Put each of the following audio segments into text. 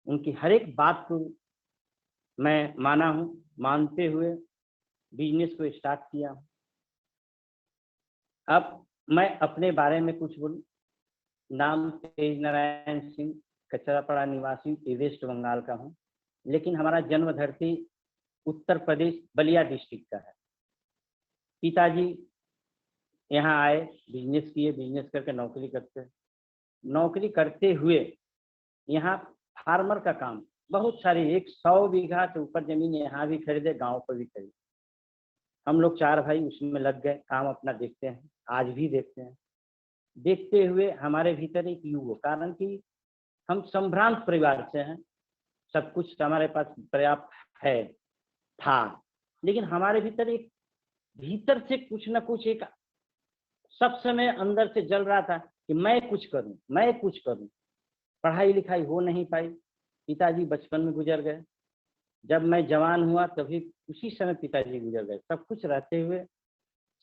उनकी हर एक बात को मैं माना हूँ, मानते हुए बिजनेस को स्टार्ट किया हूँ। अब मैं अपने बारे में कुछ बोलूँ। नाम तेज नारायण सिंह, कचरापड़ा निवासी वेस्ट बंगाल का हूँ, लेकिन हमारा जन्म धरती उत्तर प्रदेश बलिया डिस्ट्रिक्ट का है। पिताजी यहाँ आए, बिजनेस किए, बिजनेस करके नौकरी करते, नौकरी करते हुए यहाँ फार्मर का काम बहुत सारी 100 बीघा से ऊपर जमीन यहाँ भी खरीदे, गांव पर भी खरीदे। हम लोग 4 भाई उसमें लग गए, काम अपना देखते हैं, आज भी देखते हैं। देखते हुए हमारे भीतर एक युग, कारण कि हम संभ्रांत परिवार से हैं, सब कुछ हमारे पास पर्याप्त है था, लेकिन हमारे भीतर एक भीतर से कुछ न कुछ एक सब समय अंदर से जल रहा था कि मैं कुछ करूं, मैं कुछ करूं। पढ़ाई लिखाई हो नहीं पाई, पिताजी बचपन में गुजर गए। जब मैं जवान हुआ तभी उसी समय पिताजी गुजर गए। सब कुछ रहते हुए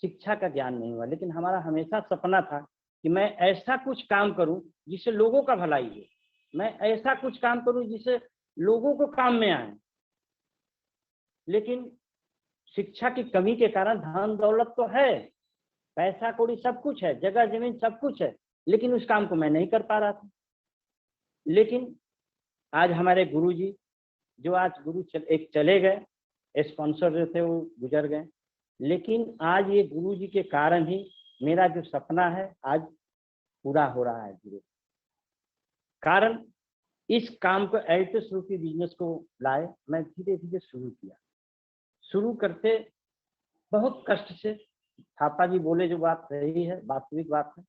शिक्षा का ज्ञान नहीं हुआ, लेकिन हमारा हमेशा सपना था कि मैं ऐसा कुछ काम करूं जिससे लोगों का भलाई हो, मैं ऐसा कुछ काम करूं जिससे लोगों को काम में आए। लेकिन शिक्षा की कमी के कारण धन दौलत तो है, पैसा कौड़ी सब कुछ है, जगह जमीन सब कुछ है, लेकिन उस काम को मैं नहीं कर पा रहा था। लेकिन आज हमारे गुरुजी, जो आज एक चले गए, स्पॉन्सर जो थे वो गुजर गए, लेकिन आज ये गुरुजी के कारण ही मेरा जो सपना है आज पूरा हो रहा है। गुरु कारण इस काम को एल्टस रूपी बिजनेस को लाए, मैं धीरे धीरे शुरू किया। शुरू करते बहुत कष्ट से, थापा जी बोले जो बात सही है, वास्तविक बात है।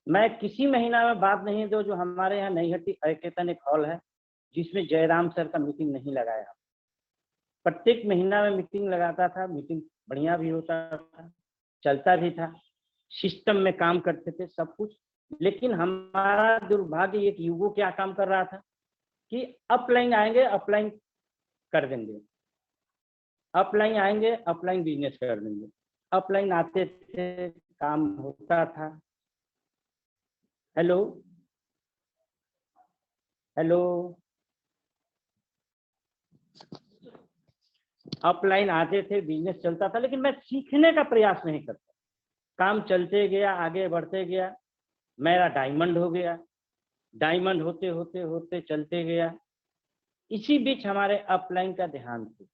मैं किसी महीना में बात नहीं दो जो हमारे यहाँ नईहट्टी अकेतन एक हॉल है जिसमें जयराम सर का मीटिंग नहीं लगाया। प्रत्येक महीना में मीटिंग लगाता था, मीटिंग बढ़िया भी होता था, चलता भी था, सिस्टम में काम करते थे सब कुछ। लेकिन हमारा दुर्भाग्य एक युगो क्या काम कर रहा था कि अपलाइन आएंगे, अपलाइन कर देंगे, अपलाइन आएंगे, अपलाइन बिजनेस कर देंगे। अपलाइन आते थे, काम होता था। हेलो हेलो, अपलाइन आते थे, बिजनेस चलता था, लेकिन मैं सीखने का प्रयास नहीं करता। काम चलते गया, आगे बढ़ते गया, मेरा डायमंड हो गया, डायमंड होते होते होते चलते गया। इसी बीच हमारे अपलाइन का देहांत हुआ।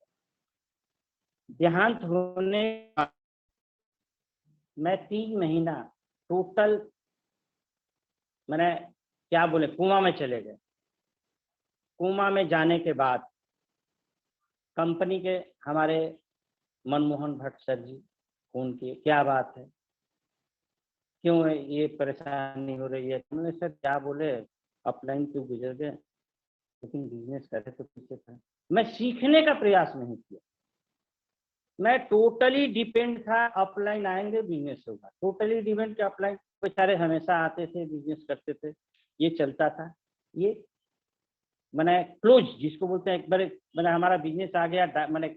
देहांत होने मैं 3 महीना टोटल, मैंने क्या बोले, कोमा में चले गए। कोमा में जाने के बाद कंपनी के हमारे मनमोहन भट्ट सर जी फोन किए, क्या बात है, क्यों है ये परेशानी हो रही है? उन्होंने सर क्या बोले, अपलाइन क्यों गुजर गए, लेकिन बिजनेस करे तो पीछे था। मैं सीखने का प्रयास नहीं किया, मैं टोटली डिपेंड था, अपलाइन आएंगे बिजनेस होगा, टोटली डिपेंड के अपलाइन बेचारे हमेशा आते थे, बिजनेस करते थे, ये चलता था। ये मैंने क्लोज जिसको बोलते हैं, एक बार मैंने हमारा बिजनेस आ गया, मैंने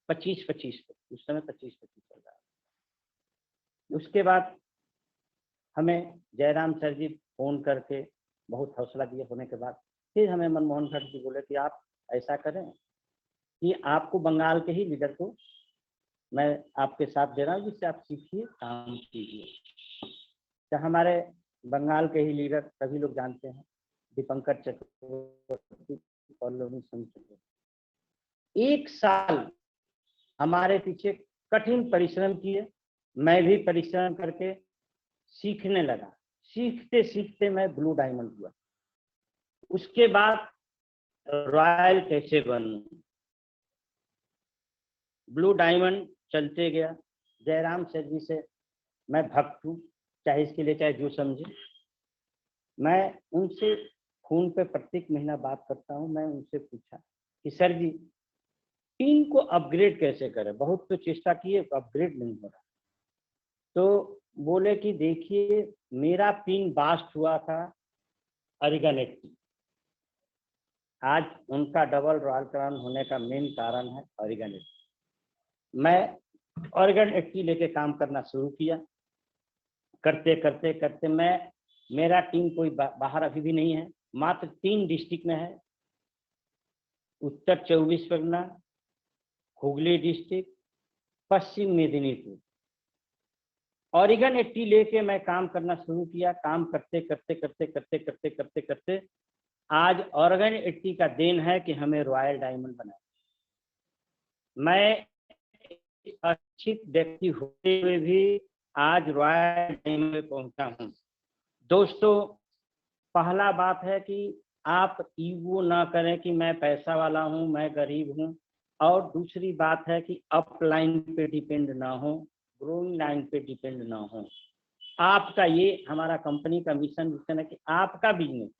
25-25 पे, उस समय 25-25 चल रहा है। उसके बाद हमें जयराम सर जी फोन करके बहुत हौसला दिए, होने के बाद फिर हमें मनमोहन भट्ट जी बोले कि आप ऐसा करें कि आपको बंगाल के ही लीडर को मैं आपके साथ दे रहा हूँ, जिससे आप सीखिए, काम कीजिए। तो हमारे बंगाल के ही लीडर सभी लोग जानते हैं, दीपंकर चक्रवर्ती और लोग समझते। 1 साल हमारे पीछे कठिन परिश्रम किए, मैं भी परिश्रम करके सीखने लगा। सीखते सीखते मैं ब्लू डायमंड हुआ। उसके बाद रॉयल कैसे बनूं, ब्लू डायमंड चलते गया। जयराम सर जी से मैं भक्त हूँ, चाहे इसके लिए चाहे जो समझे। मैं उनसे फोन पे प्रत्येक महीना बात करता हूँ। मैं उनसे पूछा कि सर जी टीम को अपग्रेड कैसे करें, बहुत तो चेष्टा किए, अपग्रेड नहीं हो रहा। तो बोले कि देखिए, मेरा पिन बास्ट हुआ था ऑर्गन 80, आज उनका डबल रॉयल क्रॉन होने का मेन कारण है ऑर्गन 80। मैं ऑर्गन 80 लेके काम करना शुरू किया। करते करते करते मैं, मेरा टीम कोई बाहर अभी भी नहीं है, मात्र 3 डिस्ट्रिक्ट में है, उत्तर 24 परगना, हुगली डिस्ट्रिक्ट, पश्चिम मेदिनीपुर। ऑरिगन 80 लेके मैं काम करना शुरू किया। काम करते करते करते करते करते करते करते आज ऑरिगन 80 का देन है कि हमें रॉयल डायमंड बनाया। मैं अशिक्षित व्यक्ति होते हुए भी आज रॉयल डायमंड में पहुंचा हूं। दोस्तों, पहला बात है कि आप ईगो ना करें कि मैं पैसा वाला हूं, मैं गरीब हूं। और दूसरी बात है कि अपलाइन पे डिपेंड ना हो, ग्रोइंग लाइन पे डिपेंड ना हो। आपका ये हमारा कंपनी का मिशन विजन है कि आपका बिजनेस,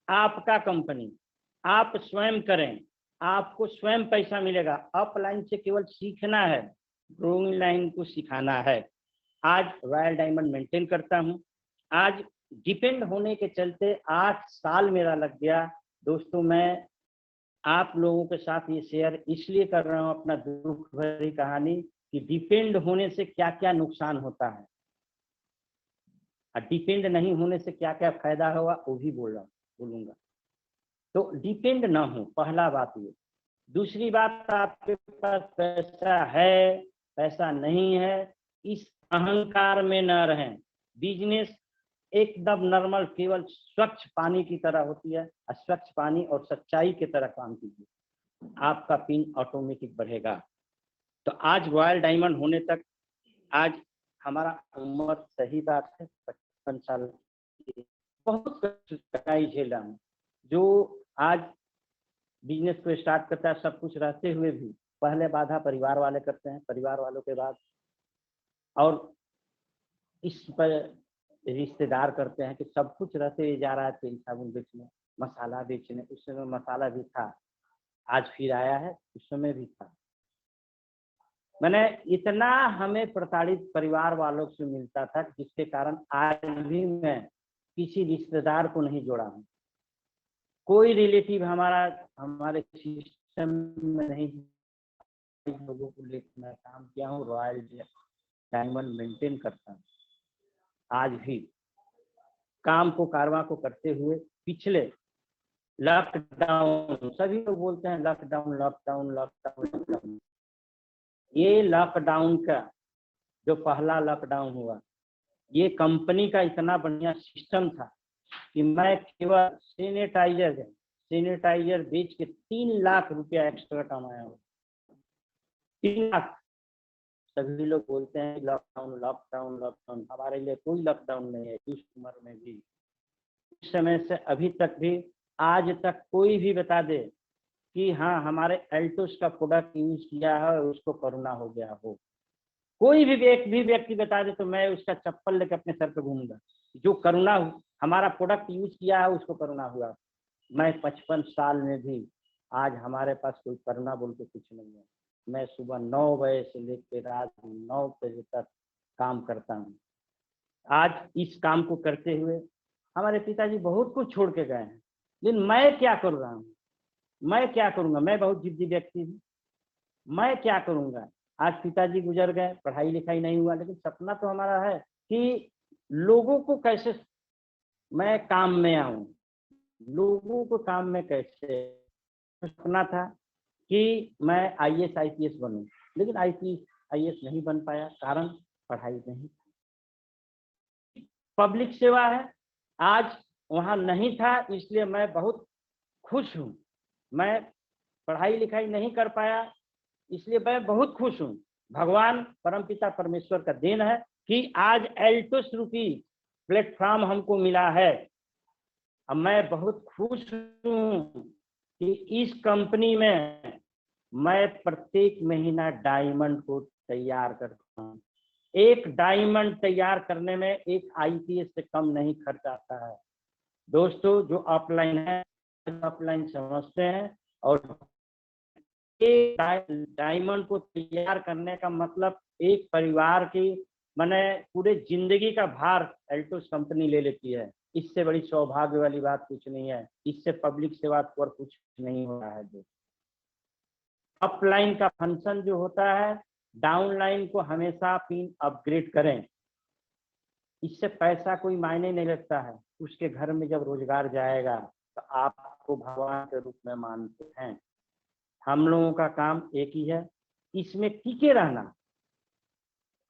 आपका कंपनी आप स्वयं करें, आपको स्वयं पैसा मिलेगा। अपलाइन से केवल सीखना है, ग्रोइंग लाइन को सिखाना है। आज रॉयल डायमंड मेंटेन करता हूं। आज डिपेंड होने के चलते 8 साल मेरा लग गया। दोस्तों, मैं आप लोगों के साथ ये शेयर इसलिए कर रहा हूँ अपना दुख भरी कहानी कि डिपेंड होने से क्या क्या नुकसान होता है और डिपेंड नहीं होने से क्या क्या फायदा होगा वो भी बोलूंगा। तो डिपेंड ना हो, पहला बात ये। दूसरी बात, आपके पास पैसा है, पैसा नहीं है, इस अहंकार में न रहें। बिजनेस एकदम नॉर्मल, केवल स्वच्छ पानी की तरह होती है। स्वच्छ पानी और सच्चाई की तरह काम कीजिए, आपका पिन ऑटोमेटिक बढ़ेगा। तो आज रॉयल डायमंड होने तक आज हमारा उम्र, सही बात है, 55 साल की, बहुत कठिनाई झेला हूँ। जो आज बिजनेस को स्टार्ट करता है, सब कुछ रहते हुए भी पहले बाधा परिवार वाले करते हैं, परिवार वालों के बाद और इस पर रिश्तेदार करते हैं कि सब कुछ रहते हुए जा रहा है तेल साबुन बेचने, मसाला बेचने। उस समय मसाला भी था, आज फिर आया है, उस समय भी था। मैंने इतना हमें प्रताड़ित परिवार वालों से मिलता था जिसके कारण आज भी मैं किसी रिश्तेदार को नहीं जोड़ा हूँ। कोई रिलेटिव हमारे सिस्टम में नहीं। लोगों को लेकर मैं काम किया हूँ, रॉयल डायमंड मेंटेन करता हूँ। आज भी काम को कारवां को करते हुए पिछले लॉकडाउन, सभी लोग बोलते हैं लॉकडाउन लॉकडाउन लॉकडाउन लॉकडाउन, ये लॉकडाउन का जो पहला लॉकडाउन हुआ, ये कंपनी का इतना बढ़िया सिस्टम था कि मैं केवल सैनिटाइजर बेच के 3 लाख रुपया एक्स्ट्रा कमाया हूँ। 3 लाख। सभी लोग बोलते हैं लॉकडाउन लॉकडाउन लॉकडाउन, हमारे लिए कोई लॉकडाउन नहीं है। उस उम्र में भी, उस समय से अभी तक भी, आज तक कोई भी बता दे कि हाँ हमारे एल्टोस का प्रोडक्ट यूज किया है और उसको कोरोना हो गया हो, कोई भी एक भी व्यक्ति बता दे तो मैं उसका चप्पल लेकर अपने सर पे घूमूंगा। जो कोरोना हमारा प्रोडक्ट यूज किया है उसको कोरोना हुआ। मैं 55 साल में भी आज हमारे पास कोई कोरोना बोल के कुछ नहीं है। मैं सुबह 9 बजे से लेकर रात 9 बजे तक काम करता हूँ। आज इस काम को करते हुए हमारे पिताजी बहुत कुछ छोड़ के गए हैं, लेकिन मैं क्या कर रहा हूँ, मैं क्या करूँगा। मैं बहुत जिद्दी व्यक्ति हूँ, मैं क्या करूँगा। आज पिताजी गुजर गए, पढ़ाई लिखाई नहीं हुआ, लेकिन सपना तो हमारा है कि लोगों को कैसे मैं काम में आऊँ, लोगों को काम में कैसे। सपना था कि मैं IAS IPS बनूं, लेकिन IAS नहीं बन पाया, कारण पढ़ाई नहीं। पब्लिक सेवा है, आज वहाँ नहीं था, इसलिए मैं बहुत खुश हूँ। मैं पढ़ाई लिखाई नहीं कर पाया, इसलिए मैं बहुत खुश हूँ। भगवान परमपिता परमेश्वर का देन है कि आज एल्टोस रूपी प्लेटफॉर्म हमको मिला है। अब मैं बहुत खुश हूँ कि इस कंपनी में मैं प्रत्येक महीना डायमंड को तैयार करता हूँ। एक डायमंड तैयार करने में एक IPS से कम नहीं खर्च आता है। दोस्तों, जो ऑफलाइन है ऑफलाइन समझते हैं, और डायमंड को तैयार करने का मतलब एक परिवार की माने पूरे जिंदगी का भार एल्टोस कंपनी ले लेती है। इससे बड़ी सौभाग्य वाली बात कुछ नहीं है, इससे पब्लिक सेवा पर कुछ नहीं हो रहा है। जो अपलाइन का फंक्शन जो होता है, डाउनलाइन को हमेशा पिन अपग्रेड करें। इससे पैसा कोई मायने नहीं रखता है। उसके घर में जब रोजगार जाएगा तो आपको भगवान के रूप में मानते हैं। हम लोगों का काम एक ही है, इसमें टिके रहना,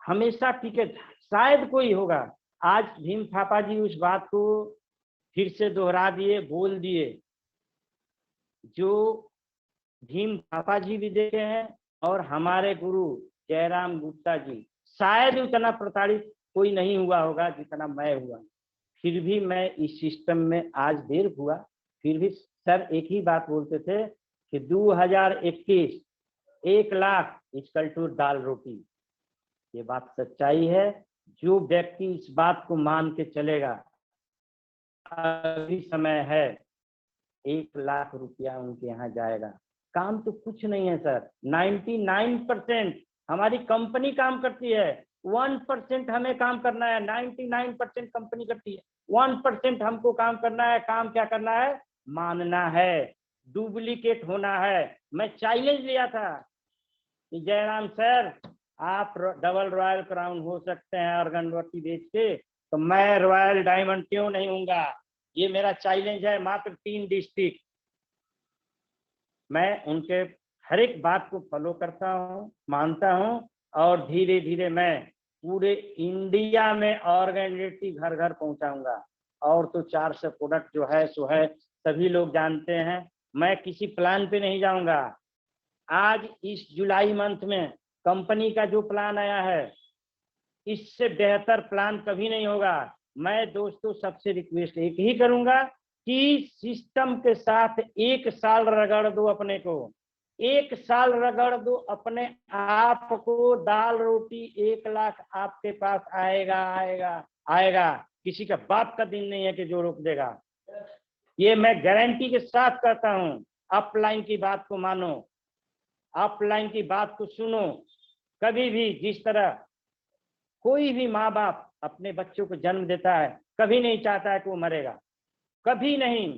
हमेशा टिके। शायद कोई होगा, आज भीम थापा जी उस बात को फिर से दोहरा दिए, बोल दिए। जो भीम थापा जी भी देखे हैं और हमारे गुरु जयराम गुप्ता जी, शायद उतना प्रताड़ित कोई नहीं हुआ होगा जितना मैं हुआ। फिर भी मैं इस सिस्टम में आज देर हुआ, फिर भी सर एक ही बात बोलते थे कि 2021 1 लाख इक्वल टू दाल रोटी। ये बात सच्चाई है। जो व्यक्ति इस बात को मान के चलेगा, अभी समय है, 1 लाख रुपया उनके यहाँ जाएगा। काम तो कुछ नहीं है सर, 99% हमारी कंपनी काम करती है, 1% हमें काम करना है। 99% कंपनी करती है, 1% हमको काम करना है। काम क्या करना है? मानना है, डुप्लीकेट होना है। मैं चैलेंज लिया था कि जयराम सर आप डबल रॉयल क्राउन हो सकते हैं अगरबत्ती बेच के, तो मैं रॉयल डायमंड क्यों नहीं होऊंगा? ये मेरा चैलेंज है। मात्र 3 डिस्ट्रिक्ट, मैं उनके हर एक बात को फॉलो करता हूँ, मानता हूँ, और धीरे धीरे मैं पूरे इंडिया में ऑर्गेनिटी घर घर पहुंचाऊंगा। और तो 400 प्रोडक्ट जो है सो है, सभी लोग जानते हैं। मैं किसी प्लान पे नहीं जाऊंगा। आज इस जुलाई मंथ में कंपनी का जो प्लान आया है, इससे बेहतर प्लान कभी नहीं होगा। मैं दोस्तों सबसे रिक्वेस्ट एक ही करूंगा कि सिस्टम के साथ 1 साल रगड़ दो अपने को, 1 साल रगड़ दो अपने आप को। दाल रोटी 1 लाख आपके पास आएगा, आएगा, आएगा। किसी का बाप का दिन नहीं है कि जो रोक देगा। ये मैं गारंटी के साथ कहता हूँ। अपलाइन की बात को मानो, अपलाइन की बात को सुनो। कभी भी जिस तरह कोई भी माँ बाप अपने बच्चों को जन्म देता है, कभी नहीं चाहता है कि वो मरेगा, कभी नहीं।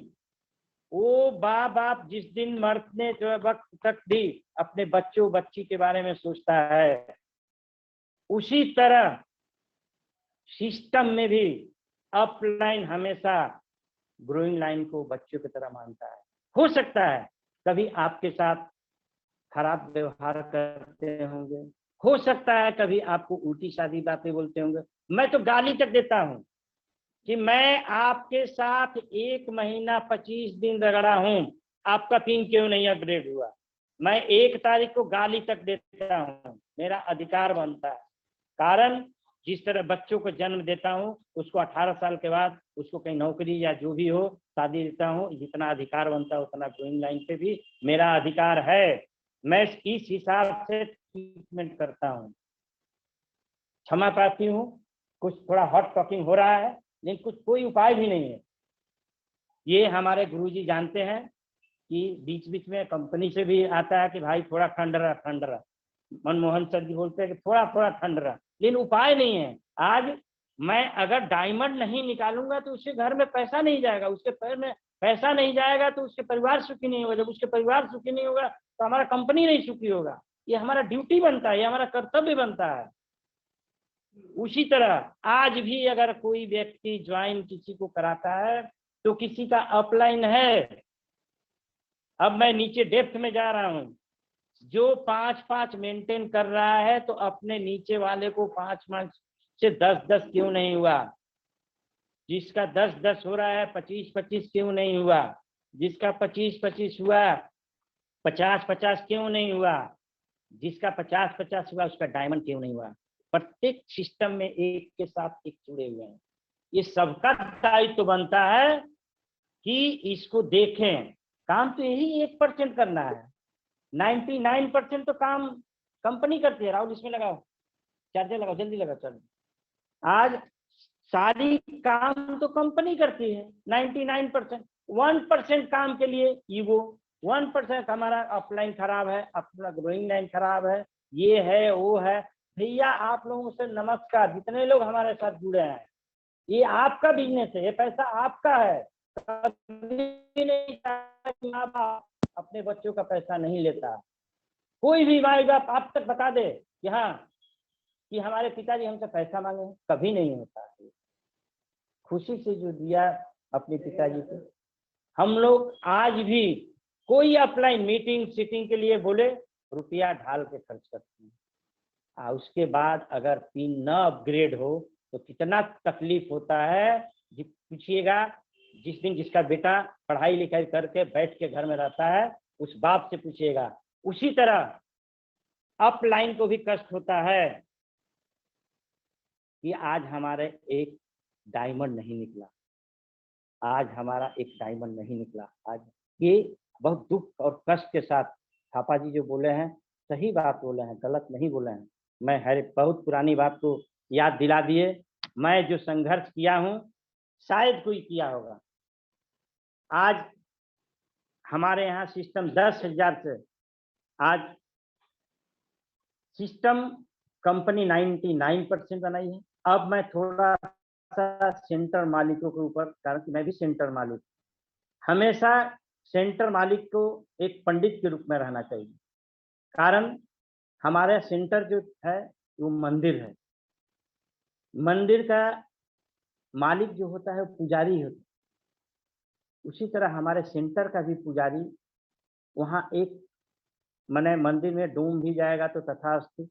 वो बाप जिस दिन मरने वक्त तक भी अपने बच्चों बच्ची के बारे में सोचता है, उसी तरह सिस्टम में भी अपलाइन हमेशा ग्रोइंग लाइन को बच्चों की तरह मानता है। हो सकता है कभी आपके साथ खराब व्यवहार करते होंगे, हो सकता है कभी आपको उल्टी सादी बातें बोलते होंगे। मैं तो गाली तक देता हूं कि मैं आपके साथ 1 महीना 25 दिन रगड़ा हूं, आपका पिन क्यों नहीं अपडेट हुआ? मैं 1 तारीख को गाली तक देता हूं, मेरा अधिकार बनता है। कारण जिस तरह बच्चों को जन्म देता हूं, उसको 18 साल के बाद उसको कहीं नौकरी या जो भी हो शादी देता हूं, जितना अधिकार बनता है उतना ग्रोइंग लाइन पे भी मेरा अधिकार है। मैं इस हिसाब से ट्रीटमेंट करता हूँ। क्षमा प्रार्थी हूँ, कुछ थोड़ा हॉट टॉकिंग हो रहा है, लेकिन कुछ कोई उपाय भी नहीं है। ये हमारे गुरुजी जानते हैं कि बीच बीच में कंपनी से भी आता है कि भाई थोड़ा ठंड रहा, ठंड रहा। मनमोहन सर जी बोलते हैं कि थोड़ा थोड़ा ठंड रहा, लेकिन उपाय नहीं है। आज मैं अगर डायमंड नहीं निकालूंगा तो उसके घर में पैसा नहीं जाएगा, उसके पैर में पैसा नहीं जाएगा तो उसके परिवार सुखी नहीं होगा। जब उसके परिवार सुखी नहीं होगा तो हमारा कंपनी नहीं सुखी होगा। ये हमारा ड्यूटी बनता है, ये हमारा कर्तव्य बनता है। उसी तरह आज भी अगर कोई व्यक्ति ज्वाइन किसी को कराता है तो किसी का अपलाइन है। अब मैं नीचे डेप्थ में जा रहा हूं। जो 5-5 मेंटेन कर रहा है तो अपने नीचे वाले को 5-5 से 10-10 क्यों नहीं हुआ? जिसका 10-10 हो रहा है 25-25 क्यों नहीं हुआ? जिसका 25-25 हुआ 50-50 क्यों नहीं हुआ? जिसका 50-50 हुआ उसका डायमंड क्यों नहीं हुआ? प्रत्येक सिस्टम में एक के साथ एक जुड़े हुए हैं। ये सबका दायित्व तो बनता है कि इसको देखें। काम तो यही 1% करना है, 99% तो काम कंपनी करती है। राहुल इसमें लगाओ, चार्जर लगाओ, जल्दी लगाओ चार्जर। आज सारी काम तो कंपनी करती है 99%। 1% काम के लिए ईगो, 1% हमारा अपलाइन खराब है, अपना ग्रोइंग लाइन खराब है, ये है वो है। भैया आप लोगों से नमस्कार, जितने लोग हमारे साथ जुड़े हैं, ये आपका बिजनेस है, ये पैसा आपका है। कभी नहीं माँ बाप अपने बच्चों का पैसा नहीं लेता। कोई भी माँ बाप आप तक बता दे कि हाँ कि हमारे पिताजी हमसे पैसा मांगे, कभी नहीं होता। खुशी से जो दिया अपने पिताजी को, हम लोग आज भी कोई अपलाइन मीटिंग सीटिंग के लिए बोले रुपया ढाल के खर्च करते हैं। उसके बाद अगर पिन न अपग्रेड हो तो कितना तकलीफ होता है पूछिएगा। जिस दिन जिसका बेटा पढ़ाई लिखाई करके बैठ के घर में रहता है उस बाप से पूछिएगा। उसी तरह अपलाइन को भी कष्ट होता है कि आज हमारे एक डायमंड नहीं निकला, आज हमारा एक डायमंड नहीं निकला। आज ये बहुत दुख और कष्ट के साथ थापा जी जो बोले हैं सही बात बोले हैं, गलत नहीं बोले हैं। मैं हर बहुत पुरानी बात को याद दिला दिए। मैं जो संघर्ष किया हूँ शायद कोई किया होगा। आज हमारे यहाँ सिस्टम 10,000 से आज सिस्टम कंपनी 99% बनाई है। अब मैं थोड़ा सा सेंटर मालिकों के ऊपर, कारण कि मैं भी सेंटर मालिक, हमेशा सेंटर मालिक को एक पंडित के रूप में रहना चाहिए। कारण हमारा सेंटर जो है वो मंदिर है, मंदिर का मालिक जो होता है वो पुजारी होता है। उसी तरह हमारे सेंटर का भी पुजारी वहाँ एक माने मंदिर में डोम भी जाएगा तो तथास्तु,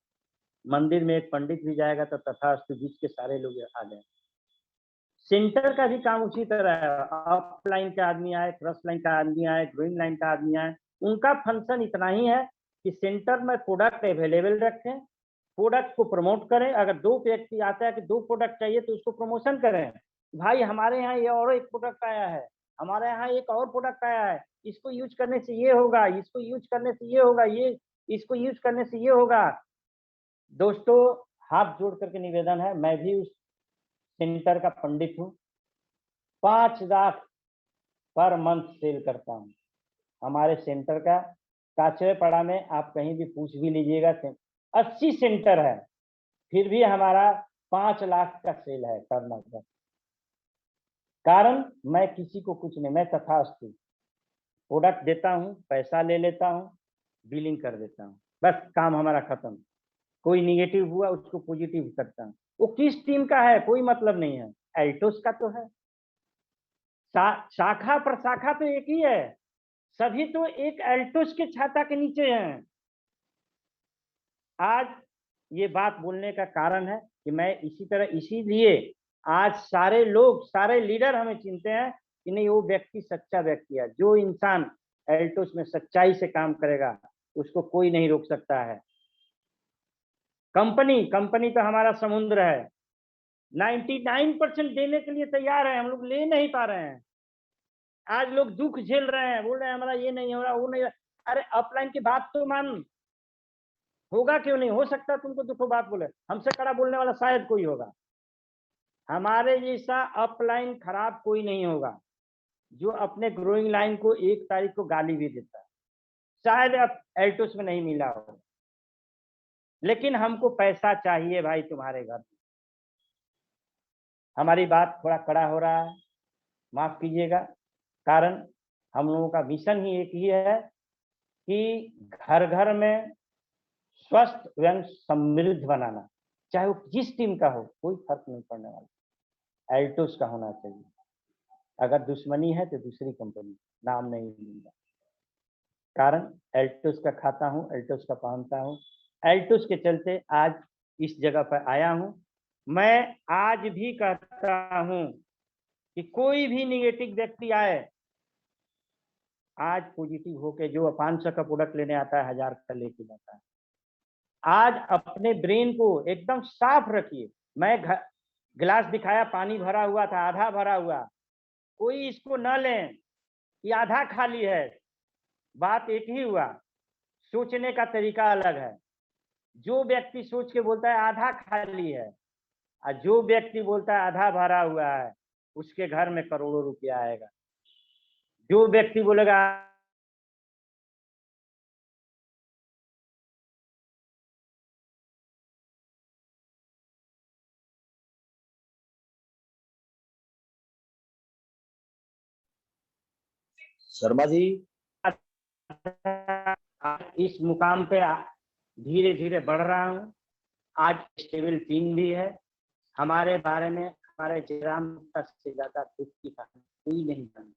मंदिर में एक पंडित भी जाएगा तो तथास्तु, बीच के सारे लोग आ गए। सेंटर का भी काम उसी तरह है। अप लाइन का आदमी आए, क्रॉस लाइन का आदमी आए, ग्रोइंग लाइन का आदमी आए, उनका फंक्शन इतना ही है कि सेंटर में प्रोडक्ट अवेलेबल रखें, प्रोडक्ट को प्रमोट करें। अगर 2 व्यक्ति आता है कि 2 प्रोडक्ट चाहिए तो उसको प्रमोशन करें। भाई हमारे यहाँ ये और एक प्रोडक्ट आया है, हमारे यहाँ एक और प्रोडक्ट आया है, इसको यूज करने से ये होगा, इसको यूज करने से ये होगा, ये इसको यूज करने से ये होगा। दोस्तों हाथ जोड़ करके निवेदन है, मैं भी उस सेंटर का पंडित हूँ। 5 लाख पर मंथ सेल करता हूँ हमारे सेंटर का। काचरेपाड़ा में आप कहीं भी पूछ भी लीजिएगा, 80 सेंटर है, फिर भी हमारा 5 लाख का सेल है टर्नओवर। कारण मैं किसी को कुछ नहीं, मैं तथास्तु प्रोडक्ट देता हूँ, पैसा ले लेता हूँ, बिलिंग कर देता हूँ, बस काम हमारा खत्म। कोई निगेटिव हुआ उसको पॉजिटिव करता हूँ। वो किस टीम का है कोई मतलब नहीं है, एल्टोस का तो है। शाखा प्रशाखा तो एक ही है, सभी तो एक एल्टोस के छाता के नीचे हैं। आज ये बात बोलने का कारण है कि मैं इसी तरह, इसीलिए आज सारे लोग, सारे लीडर हमें चिंते हैं कि नहीं वो व्यक्ति सच्चा व्यक्ति है। जो इंसान एल्टोस में सच्चाई से काम करेगा उसको कोई नहीं रोक सकता है। कंपनी तो हमारा समुद्र है, 99% देने के लिए तैयार है, हम लोग ले नहीं पा रहे हैं। आज लोग दुख झेल रहे हैं, बोल रहे हैं हमारा ये नहीं हो रहा, वो नहीं। अरे अपलाइन की बात तो मान, होगा क्यों नहीं, हो सकता तुमको दुखों बात बोले, हमसे कड़ा बोलने वाला शायद कोई होगा। हमारे जैसा अपलाइन खराब कोई नहीं होगा जो अपने ग्रोइंग लाइन को 1 तारीख को गाली भी देता है। शायद अब एल्टोस में नहीं मिला हो, लेकिन हमको पैसा चाहिए भाई तुम्हारे घर। हमारी बात थोड़ा कड़ा हो रहा है, माफ कीजिएगा, कारण हम लोगों का मिशन ही एक ही है कि घर घर में स्वस्थ एवं समृद्ध बनाना, चाहे वो जिस टीम का हो, कोई फर्क नहीं पड़ने वाला, एल्टोस का होना चाहिए। अगर दुश्मनी है तो दूसरी कंपनी, नाम नहीं लूंगा, कारण एल्टोस का खाता हूँ, एल्टोस का पहनता हूँ, एल्टोस के चलते आज इस जगह पर आया हूँ। मैं आज भी कहता हूँ कि कोई भी निगेटिव व्यक्ति आए, आज पॉजिटिव होके जो 500 का प्रोडक्ट लेने आता है 1000 का लेके जाता है। आज अपने ब्रेन को एकदम साफ रखिए। मैं गिलास दिखाया, पानी भरा हुआ था, आधा भरा हुआ, कोई इसको न लें कि आधा खाली है, बात एक ही हुआ, सोचने का तरीका अलग है। जो व्यक्ति सोच के बोलता है आधा खाली है, और जो व्यक्ति बोलता है आधा भरा हुआ है, उसके घर में करोड़ों रुपया आएगा। जो व्यक्ति बोलेगा शर्मा जी, इस मुकाम पे धीरे धीरे बढ़ रहा हूँ। आज स्टेबल टीम भी है। हमारे बारे में हमारे जयराम से ज्यादा दुख की कहानी कोई नहीं जानी।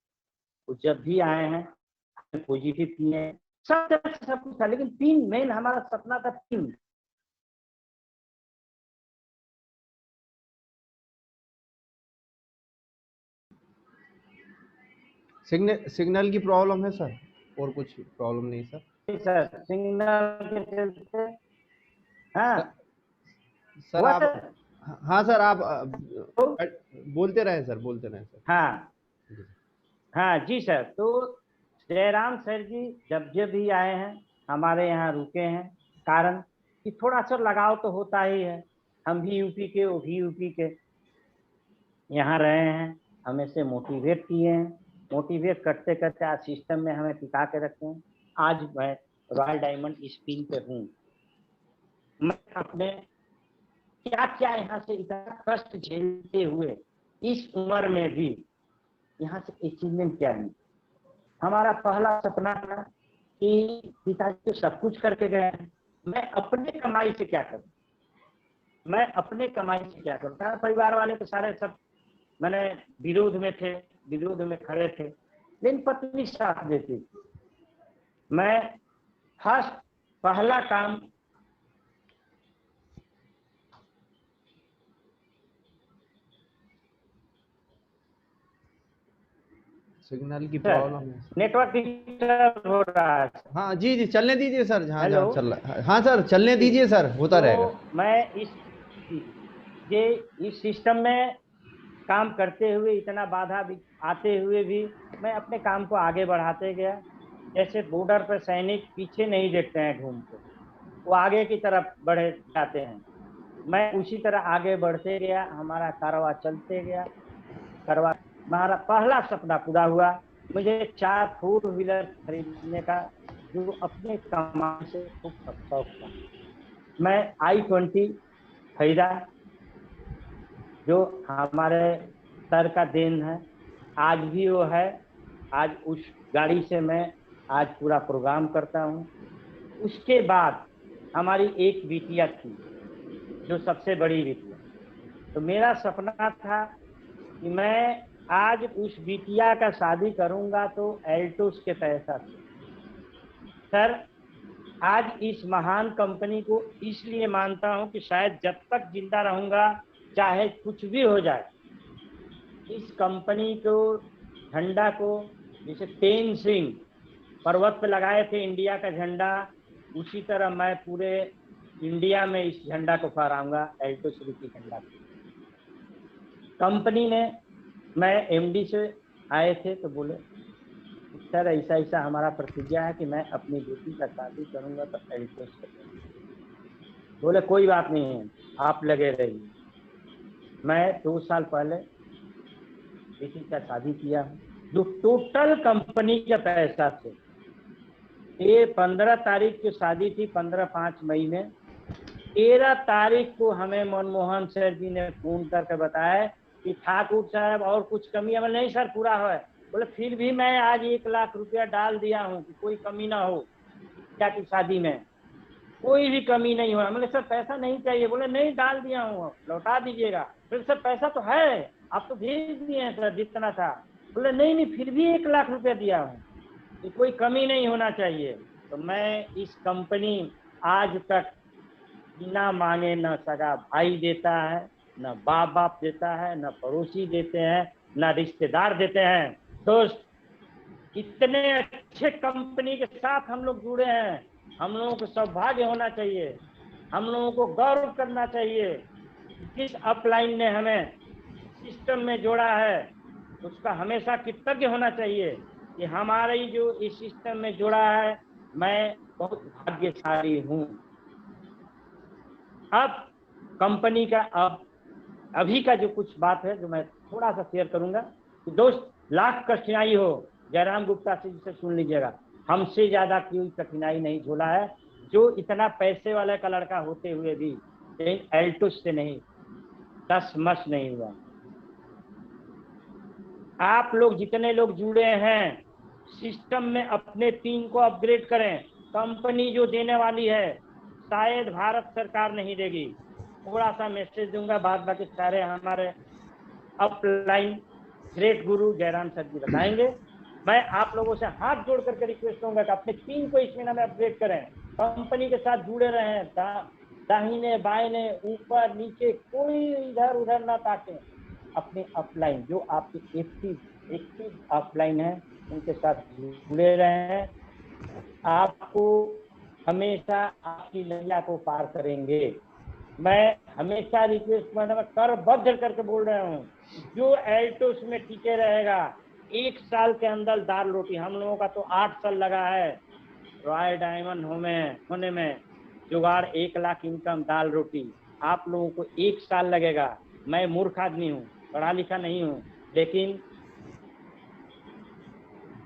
वो जब भी आए हैं पॉजिटिव किए, सब तरह से सब कुछ था, लेकिन 3 मेन हमारा सपना था। 3 सिग्नल की प्रॉब्लम है सर, और कुछ प्रॉब्लम नहीं सर। सर सिग्नल के चलते, हाँ सर हुआ आप, सर। हाँ सर आप तो बोलते रहें सर, बोलते रहें सर। हाँ हाँ जी सर। तो जयराम सर जी जब जब भी आए हैं हमारे यहाँ रुके हैं, कारण कि थोड़ा सा लगाव तो होता ही है। हम भी यूपी के, वो भी यूपी के, यहाँ रहे हैं, हमें से मोटिवेट किए हैं। मोटिवेट करते करते आज सिस्टम में हमें टिका के रखे हैं। आज मैं रॉयल डायमंड स्पिन पे हूँ। मैं अपने क्या क्या यहाँ से इतना कष्ट झेलते हुए इस उम्र में भी यहाँ से अचीवमेंट क्या नहीं। हमारा पहला सपना था कि पिताजी तो सब कुछ करके गए हैं, मैं अपने कमाई से क्या करूं, मैं अपने कमाई से क्या करूं। सारे परिवार वाले तो सारे सब मैंने विरोध में थे, विरोध में खड़े थे, लेकिन पत्नी साथ देती थी। मैं फर्स्ट पहला काम सिग्नल की सर, प्रॉब्लम है। नेटवर्क डिस्टर्ब हो रहा है। हाँ जी जी, चलने दीजिए सर, जहाँ हेलो जहाँ चल रहा है। हाँ सर, चलने जी। दीजिए सर, होता रहेगा। तो मैं ये इस सिस्टम में काम करते हुए इतना बाधा भी आते हुए भी मैं अपने काम को आगे बढ़ाते गया। जैसे बॉर्डर पर सैनिक पीछे नहीं देखते हैं घूम के, वो आगे की तरफ बढ़े जाते हैं, मैं उसी तरह आगे बढ़ते गया। हमारा कारवा चलते गया, कारवा। हमारा पहला सपना पूरा हुआ। मुझे 4 4 व्हीलर खरीदने का जो अपने कमाई से खूब शौक था। मैं i20 खरीदा, जो हमारे सर का देन है, आज भी वो है। आज उस गाड़ी से मैं आज पूरा प्रोग्राम करता हूँ। उसके बाद हमारी एक बिटिया थी, जो सबसे बड़ी बिटिया। तो मेरा सपना था कि मैं आज उस बिटिया का शादी करूंगा तो एल्टोस के पैसा से। सर आज इस महान कंपनी को इसलिए मानता हूं कि शायद जब तक जिंदा रहूंगा, चाहे कुछ भी हो जाए, इस कंपनी को, झंडा को, जैसे तेन सिंह पर्वत पे लगाए थे इंडिया का झंडा, उसी तरह मैं पूरे इंडिया में इस झंडा को फहराऊंगा, एल्टो सुजुकी झंडा। कंपनी ने, मैं एमडी से आए थे तो बोले सर ऐसा ऐसा हमारा प्रतिज्ञा है कि मैं अपनी बेटी का शादी करूंगा तो एल्टो से करूंगा। बोले कोई बात नहीं है, आप लगे रहिए। मैं 2 साल पहले बेटी का शादी किया हूँ, जो टोटल कंपनी के पैसा से। ये 15 तारीख की शादी थी, 15/5 मई में। 13 तारीख को हमें मनमोहन सर जी ने फोन करके बताया कि ठाकुर साहब और कुछ कमी है। नहीं सर पूरा है। बोले फिर भी मैं आज 1 लाख रुपया डाल दिया हूँ कि कोई कमी ना हो, क्या की शादी में कोई भी कमी नहीं हो। मैंने सर पैसा नहीं चाहिए। बोले नहीं डाल दिया हूँ, लौटा दीजिएगा। फिर सर पैसा तो है, आप तो भेज दिए हैं सर जितना था। बोले नहीं नहीं फिर भी 1 लाख रुपया दिया हूँ, कि कोई कमी नहीं होना चाहिए। तो मैं इस कंपनी आज तक बिना मांगे न सगा भाई देता है, न बाप बाप देता है, न पड़ोसी देते हैं, न रिश्तेदार देते हैं। दोस्त इतने अच्छे कंपनी के साथ हम लोग जुड़े हैं, हम लोगों को सौभाग्य होना चाहिए, हम लोगों को गौरव करना चाहिए। जिस अपलाइन ने हमें सिस्टम में जोड़ा है उसका हमेशा कृतज्ञ होना चाहिए कि हमारी जो इस सिस्टम में जोड़ा है, मैं बहुत भाग्यशाली हूँ। अब कंपनी का अभी का जो कुछ बात है जो मैं थोड़ा सा शेयर करूंगा कि दोस्त लाख कठिनाई हो, जयराम गुप्ता से जिसे सुन लीजिएगा, हमसे ज्यादा कोई कठिनाई नहीं झोला है, जो इतना पैसे वाले का लड़का होते हुए भी एल्टोस से नहीं दस मस नहीं हुआ। आप लोग जितने लोग जुड़े हैं सिस्टम में अपने टीम को अपग्रेड करें। कंपनी जो देने वाली है शायद भारत सरकार नहीं देगी। थोड़ा सा मैसेज दूंगा, बाद बाकी सारे हमारे अपलाइन ग्रेट गुरु जयराम सर जी बताएंगे। मैं आप लोगों से हाथ जोड़ करके रिक्वेस्ट करूंगा कि अपने पिन को इस महीना में अपडेट करें, कंपनी के साथ जुड़े रहें, दाहिने बाएं ऊपर नीचे कोई इधर उधर ना ताकें, अपने अपलाइन जो आपके एक्टिव अपलाइन है उनके साथ जुड़े रहें। आपको हमेशा आपकी नैया को पार करेंगे। मैं हमेशा रिक्वेस्ट करबद्ध करके बोल रहा हूँ, जो एल्टोस में टिके रहेगा 1 साल के अंदर दाल रोटी, हम लोगों का तो 8 साल लगा है रॉयल डायमंड होने में, जुगाड़ 1 लाख इनकम दाल रोटी, आप लोगों को 1 साल लगेगा। मैं मूर्ख आदमी हूँ, पढ़ा लिखा नहीं हूँ, लेकिन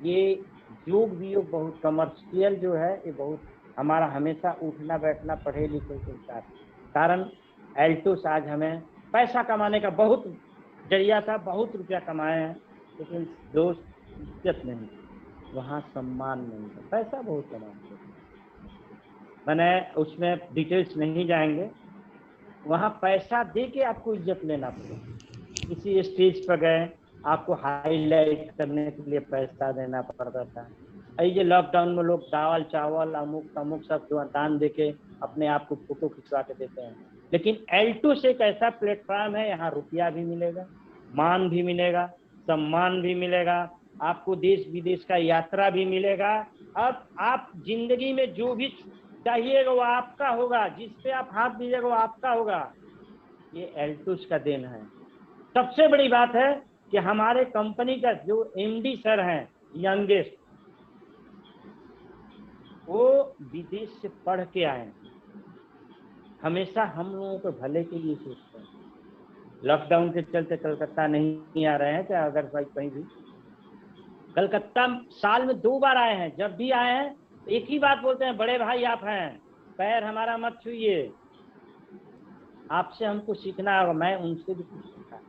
ये योग वियोग बहुत कमर्शियल जो है, ये बहुत हमारा हमेशा उठना बैठना पढ़े लिखे के साथ कारण एल्टोस आज हमें पैसा कमाने का बहुत जरिया था, बहुत रुपया कमाए हैं, लेकिन दोस्त इज्जत नहीं, वहाँ सम्मान नहीं था, पैसा बहुत कमाते थे। मैंने उसमें डिटेल्स नहीं जाएंगे, वहाँ पैसा दे के आपको इज्जत लेना पड़ेगा। किसी स्टेज पर गए आपको हाईलाइट करने के लिए पैसा देना पड़ता था। ये लॉकडाउन में लोग दाल चावल अमुक अमुक सब दान दे के अपने आप को फोटो खिंचवा के देते हैं, लेकिन एल्टोस एक ऐसा प्लेटफॉर्म है, यहाँ रुपया भी मिलेगा, मान भी मिलेगा, सम्मान भी मिलेगा, आपको देश विदेश का यात्रा भी मिलेगा। अब आप जिंदगी में जो भी चाहिएगा वो आपका होगा, जिस पे आप हाथ दीजिएगा वो आपका होगा। ये एल्टोस का देन है। सबसे बड़ी बात है कि हमारे कंपनी का जो एमडी सर हैं यंगेस्ट, वो विदेश से पढ़ के आए, हमेशा हम लोगों के भले के लिए सोचते हैं। लॉकडाउन के चलते कलकत्ता नहीं आ रहे हैं, चाहे अगर भाई कहीं भी, कलकत्ता साल में 2 बार आए हैं, जब भी आए हैं एक ही बात बोलते हैं, बड़े भाई आप हैं, पैर हमारा मत छूइए, आपसे हमको सीखना होगा। मैं उनसे भी कुछ सीखा,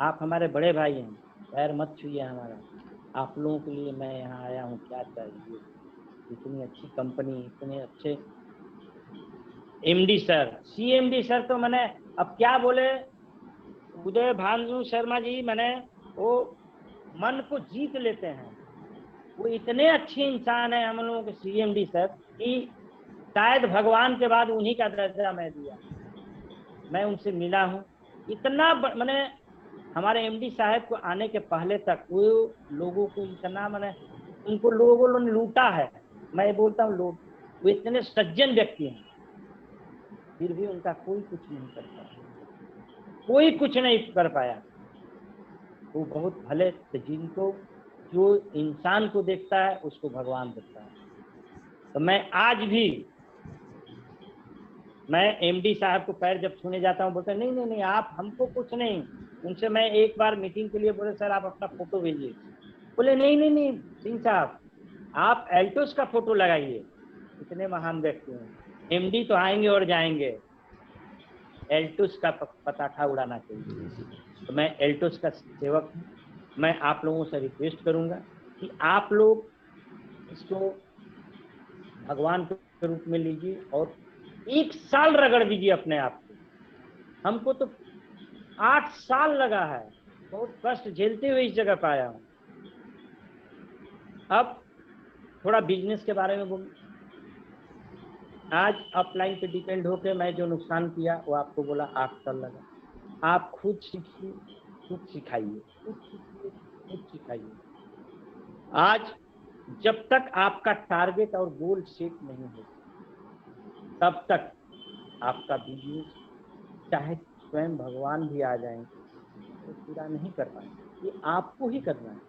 आप हमारे बड़े भाई हैं, पैर मत छूइए हमारा, आप लोगों के लिए मैं यहाँ आया हूँ, क्या चाहिए। इतनी अच्छी कंपनी, इतने अच्छे एमडी सर, सीएमडी सर, तो मैंने अब क्या बोले, उदय भानु शर्मा जी, मैंने वो मन को जीत लेते हैं, वो इतने अच्छे इंसान है हम लोगों के सीएमडी सर कि शायद भगवान के बाद उन्हीं का दर्जा मैं दिया। मैं उनसे मिला हूँ, इतना मैंने हमारे एमडी साहब को आने के पहले तक वो लोगों को इतना मैंने उनको लोगों ने लूटा है, मैं बोलता हूँ लोग, वो इतने सज्जन व्यक्ति हैं, फिर भी उनका कोई कुछ नहीं कर पाया, कोई कुछ नहीं कर पाया। वो बहुत भले, जिनको जो इंसान को देखता है उसको भगवान देखता है। तो मैं आज भी मैं एमडी साहब को पैर जब छूने जाता हूँ, बोलते नहीं नहीं नहीं आप हमको कुछ नहीं। उनसे मैं एक बार मीटिंग के लिए बोले सर आप अपना फोटो भेजिए, बोले नहीं नहीं नहीं सिंह साहब आप एल्टोस का फोटो लगाइए, इतने महान व्यक्ति हैं। एमडी तो आएंगे और जाएंगे, एल्टोस का पताखा उड़ाना चाहिए। तो मैं एल्टोस का सेवक हूँ, मैं आप लोगों से रिक्वेस्ट करूंगा कि आप लोग इसको भगवान के रूप में लीजिए और 1 साल रगड़ दीजिए अपने आप को। हमको तो 8 साल लगा है, बहुत कष्ट झेलते हुए इस जगह पर आया हूँ। अब थोड़ा बिजनेस के बारे में बोलूं, आज अपलाइन पे डिपेंड होकर मैं जो नुकसान किया वो आपको बोला 8 साल लगा। आप खुद सीखिए, खुद सिखाइए, खुद सीखिए, खुद सिखाइए। आज जब तक आपका टारगेट और गोल सेट नहीं हो तब तक आपका बिजनेस, चाहे स्वयं भगवान भी आ जाएंगे तो पूरा नहीं कर पाएंगे। ये आपको ही करना है,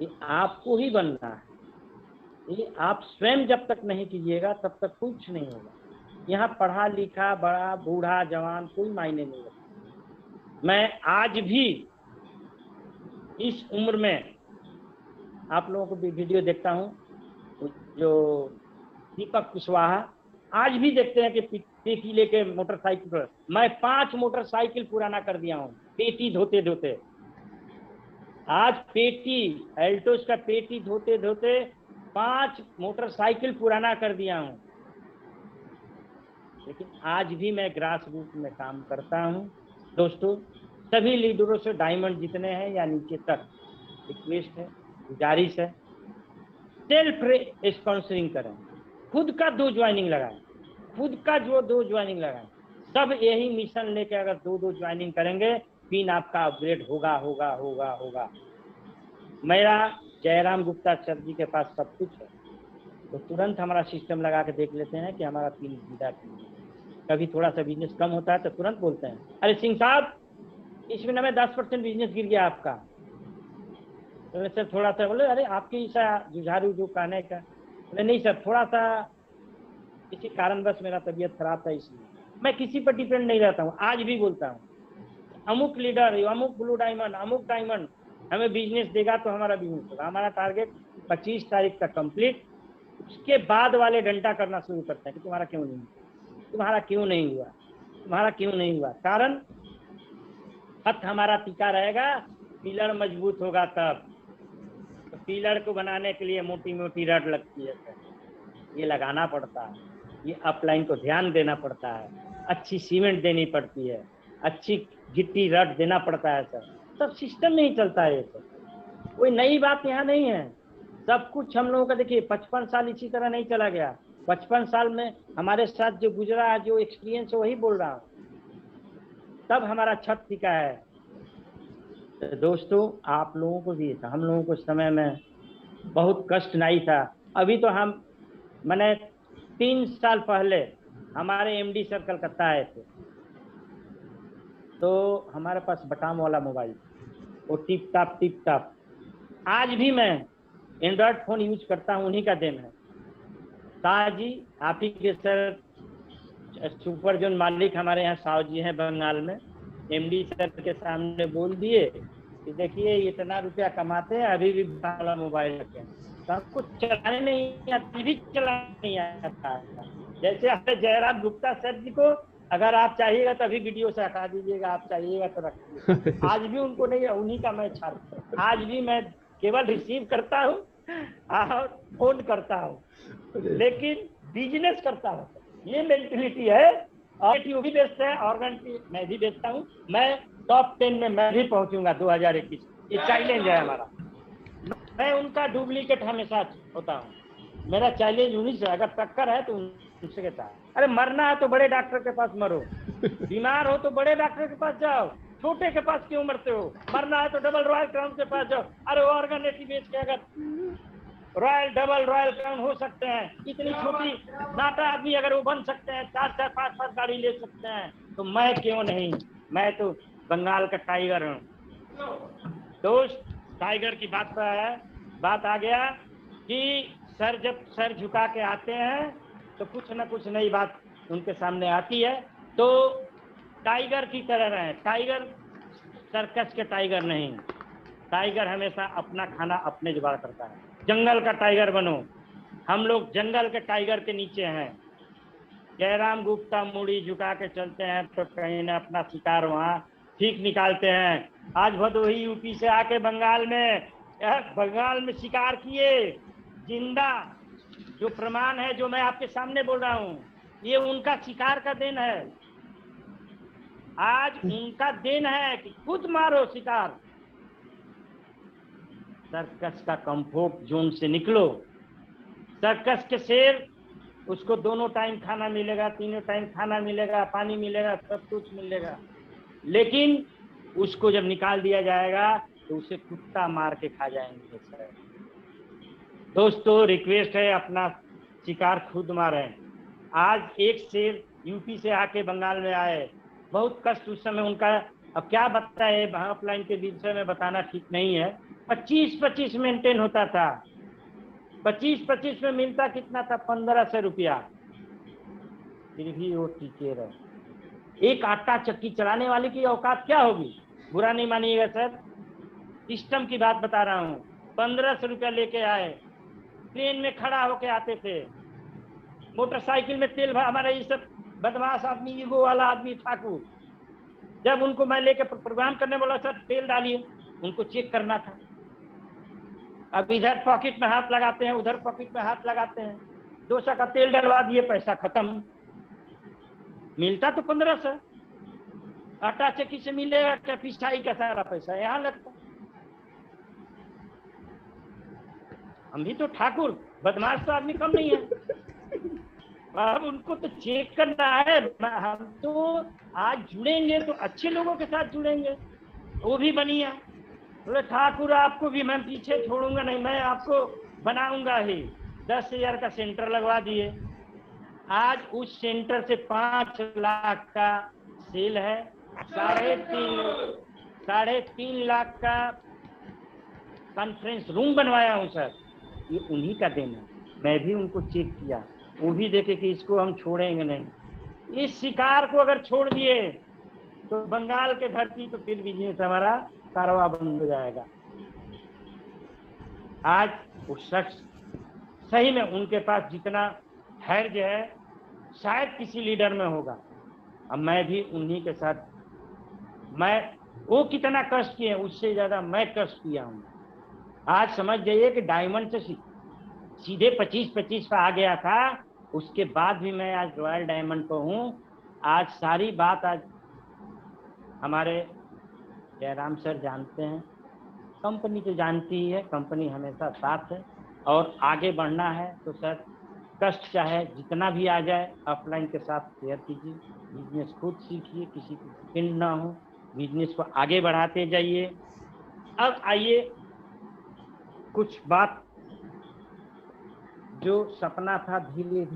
ये आपको ही बनना है, ये आप स्वयं जब तक नहीं कीजिएगा तब तक कुछ नहीं होगा। यहाँ पढ़ा लिखा बड़ा बूढ़ा जवान कोई मायने नहीं रखता। मैं आज भी इस उम्र में आप लोगों को भी वीडियो देखता हूँ, जो दीपक कुशवाहा आज भी देखते हैं कि पेटी लेके मोटरसाइकिल पर, मैं 5 मोटरसाइकिल पुराना कर दिया हूँ पेटी धोते धोते। आज पेटी एल्टोस का पेटी धोते धोते 5 मोटरसाइकिल पुराना कर दिया हूँ, लेकिन आज भी मैं ग्रास रूट में काम करता हूँ। दोस्तों सभी लीडरों से डायमंड जितने हैं या नीचे तक रिक्वेस्ट है, गुजारिश है, सेल्फ स्पॉन्सरिंग करें, खुद का 2 ज्वाइनिंग लगाएं, खुद का जो 2 ज्वाइनिंग लगाएं। सब यही मिशन लेके अगर 2 ज्वाइनिंग करेंगे, पिन आपका अपग्रेड होगा होगा होगा होगा। मेरा जयराम गुप्ता सर जी के पास सब कुछ है, तो तुरंत हमारा सिस्टम लगा के देख लेते हैं कि हमारा पिन गिरा कि नहीं। कभी थोड़ा सा बिजनेस कम होता है तो तुरंत बोलते हैं, अरे सिंह साहब इस महीने में 10% बिजनेस गिर गया आपका। तो सर थोड़ा सा बोले, अरे आपकी ऐसा जुझारू जो कहने का, बोले नहीं सर थोड़ा सा किसी कारणवश मेरा तबीयत खराब था इसलिए। मैं किसी पर डिपेंड नहीं रहता हूँ, आज भी बोलता हूँ अमुक लीडर, अमुक ब्लू डायमंड, अमुक डायमंड हमें बिजनेस देगा तो हमारा बिजनेस होगा। हमारा टारगेट 25 तारीख तक कंप्लीट, उसके बाद वाले डंडा करना शुरू करते हैं कि तुम्हारा क्यों नहीं हुआ, तुम्हारा क्यों नहीं हुआ, तुम्हारा क्यों नहीं हुआ। कारण हथ हमारा टिका रहेगा, पिलर मजबूत होगा तब। तो पिलर को बनाने के लिए मोटी मोटी रड लगती है सर, ये लगाना पड़ता है, ये अपलाइन को ध्यान देना पड़ता है, अच्छी सीमेंट देनी पड़ती है, अच्छी गिट्टी रड देना पड़ता है सर। सब सिस्टम में ही चलता है ये सर, कोई नई बात यहाँ नहीं है। सब कुछ हम लोगों का देखिए 55 साल इसी तरह नहीं चला गया। 55 साल में हमारे साथ जो गुजरा है, जो एक्सपीरियंस है वही बोल रहा हूँ, तब हमारा छत टिका है। तो दोस्तों आप लोगों को भी था, हम लोगों को समय में बहुत कष्ट नहीं था। अभी तो हम मैंने 3 साल पहले हमारे एमडी सर कलकत्ता आए थे, तो हमारे पास बटाम वाला मोबाइल, वो टिप टाप। आज भी मैं एंड्रॉयड फोन यूज करता हूँ, उन्हीं का देन है। शाह जी आप ही के सर सुपर जोन मालिक हमारे यहाँ साहु जी हैं बंगाल में, एमडी सर के सामने बोल दिए कि देखिए इतना रुपया कमाते हैं अभी भी वाला मोबाइल रखे हैं, सबको चलाने नहीं आता, भी चलाने नहीं आता। जैसे हमें जयराम गुप्ता सर जी को अगर आप चाहिएगा तो अभी वीडियो से हटा दीजिएगा, आप चाहिएगा तो रखिए। आज भी उनको नहीं, उन्हीं का मैं छात्र, आज भी मैं केवल रिसीव करता हूँ और फोन करता हूँ, लेकिन बिजनेस करता हूँ। ये मेंटेलिटी है। और वो भी बेचते हैं, ऑर्गन मैं भी बेचता हूँ, मैं टॉप 10 में मैं भी पहुंचूंगा 2021। ये चैलेंज है हमारा। मैं उनका डुप्लीकेट हमेशा होता हूँ, मेरा चैलेंज उन्हीं से, अगर टक्कर है तो उनसे कहता है। अरे मरना है तो बड़े डॉक्टर के पास मरो, बीमार हो तो बड़े डॉक्टर के पास जाओ, छोटे के पास क्यों मरते हो। मरना है तो डबल रॉयल क्राउन के पास जाओ। अरे ऑर्गेनिटी बेच के अगर डबल रॉयल क्राउन हो सकते हैं, इतनी छोटी नाटा आदमी अगर वो बन सकते हैं, 4-4 5-5 गाड़ी ले सकते हैं, तो मैं क्यों नहीं। मैं तो बंगाल का टाइगर हूँ। दोस्त टाइगर की बात पर है, बात आ गया कि सर जब सर झुका के आते हैं तो कुछ ना कुछ नई बात उनके सामने आती है। तो टाइगर की तरह रहे, टाइगर सर्कस के टाइगर नहीं, टाइगर हमेशा अपना खाना अपने जुगाड़ करता है। जंगल का टाइगर बनो, हम लोग जंगल के टाइगर के नीचे हैं। जयराम गुप्ता मुड़ी झुका के चलते हैं तो कहीं ना अपना शिकार वहां ठीक निकालते हैं। आज भदोही यूपी से आके बंगाल में शिकार किए, जिंदा जो प्रमाण है जो मैं आपके सामने बोल रहा हूँ, ये उनका शिकार का दिन है। आज उनका दिन है कि खुद मारो शिकार। सर्कस का कंफर्ट जोन से निकलो। सर्कस के शेर, उसको दोनों टाइम खाना मिलेगा, तीनों टाइम खाना मिलेगा, पानी मिलेगा, सब कुछ मिलेगा, लेकिन उसको जब निकाल दिया जाएगा तो उसे कुत्ता मार के खा जाएंगे सर। दोस्तों रिक्वेस्ट है, अपना शिकार खुद मारें। आज एक शेर यूपी से आके बंगाल में आए, बहुत कष्ट उस समय उनका। अब क्या बताए, अपलाइन के विषय में बताना ठीक नहीं है। 25-25 मेंटेन होता था, 25-25 में मिलता कितना था, 1500 रुपया, फिर भी वो टिके रहे। एक आटा चक्की चलाने वाले की औकात क्या होगी, बुरा नहीं मानिएगा सर, सिस्टम की बात बता रहा हूँ। 1500 रुपया लेके आए, ट्रेन में खड़ा होके आते थे, मोटरसाइकिल में तेल भरा। हमारा ये सब बदमाश आदमी, ईगो वाला आदमी ठाकुर, जब उनको मैं लेके प्रोग्राम करने बोला सर तेल डालिए, उनको चेक करना था। अब इधर पॉकेट में हाथ लगाते हैं, उधर पॉकेट में हाथ लगाते हैं, 200 का तेल डलवा दिए, पैसा खत्म। मिलता तो 1500, आटा चक्की से मिलेगा क्या, पिसाई का सारा पैसा यहाँ लगता। हम भी तो ठाकुर, बदमाश तो आदमी कम नहीं है। अब उनको तो चेक करना है। हम तो आज जुड़ेंगे तो अच्छे लोगों के साथ जुड़ेंगे, वो भी बनिया। बोले ठाकुर आपको भी मैं पीछे छोड़ूंगा नहीं, मैं आपको बनाऊंगा ही। 10,000 का सेंटर लगवा दिए। आज उस सेंटर से 5 लाख का सेल है। 3.5 लाख का कॉन्फ्रेंस रूम बनवाया हूं सर, ये उन्हीं का देना। मैं भी उनको चेक किया, वो भी देखे कि इसको हम छोड़ेंगे नहीं। इस शिकार को अगर छोड़ दिए तो बंगाल के धरती तो फिर बिजनेस हमारा कारवा बंद हो जाएगा। आज उस शख्स सही में उनके पास जितना धैर्य है शायद किसी लीडर में होगा। अब मैं भी उन्हीं के साथ, मैं वो कितना कष्ट किए उससे ज्यादा मैं कष्ट किया हूँ। आज समझ जाइए कि डायमंड से सीधे 25-25 पे आ गया था, उसके बाद भी मैं आज रॉयल डायमंड पे हूँ। आज सारी बात आज हमारे जयराम सर जानते हैं, कंपनी तो जानती ही है, कंपनी हमेशा साथ है। और आगे बढ़ना है तो सर कष्ट चाहे जितना भी आ जाए ऑफलाइन के साथ शेयर कीजिए, बिजनेस खुद सीखिए, किसी को डिपेंड ना हो, बिजनेस को आगे बढ़ाते जाइए। अब आइए कुछ बात जो सपना था धीरे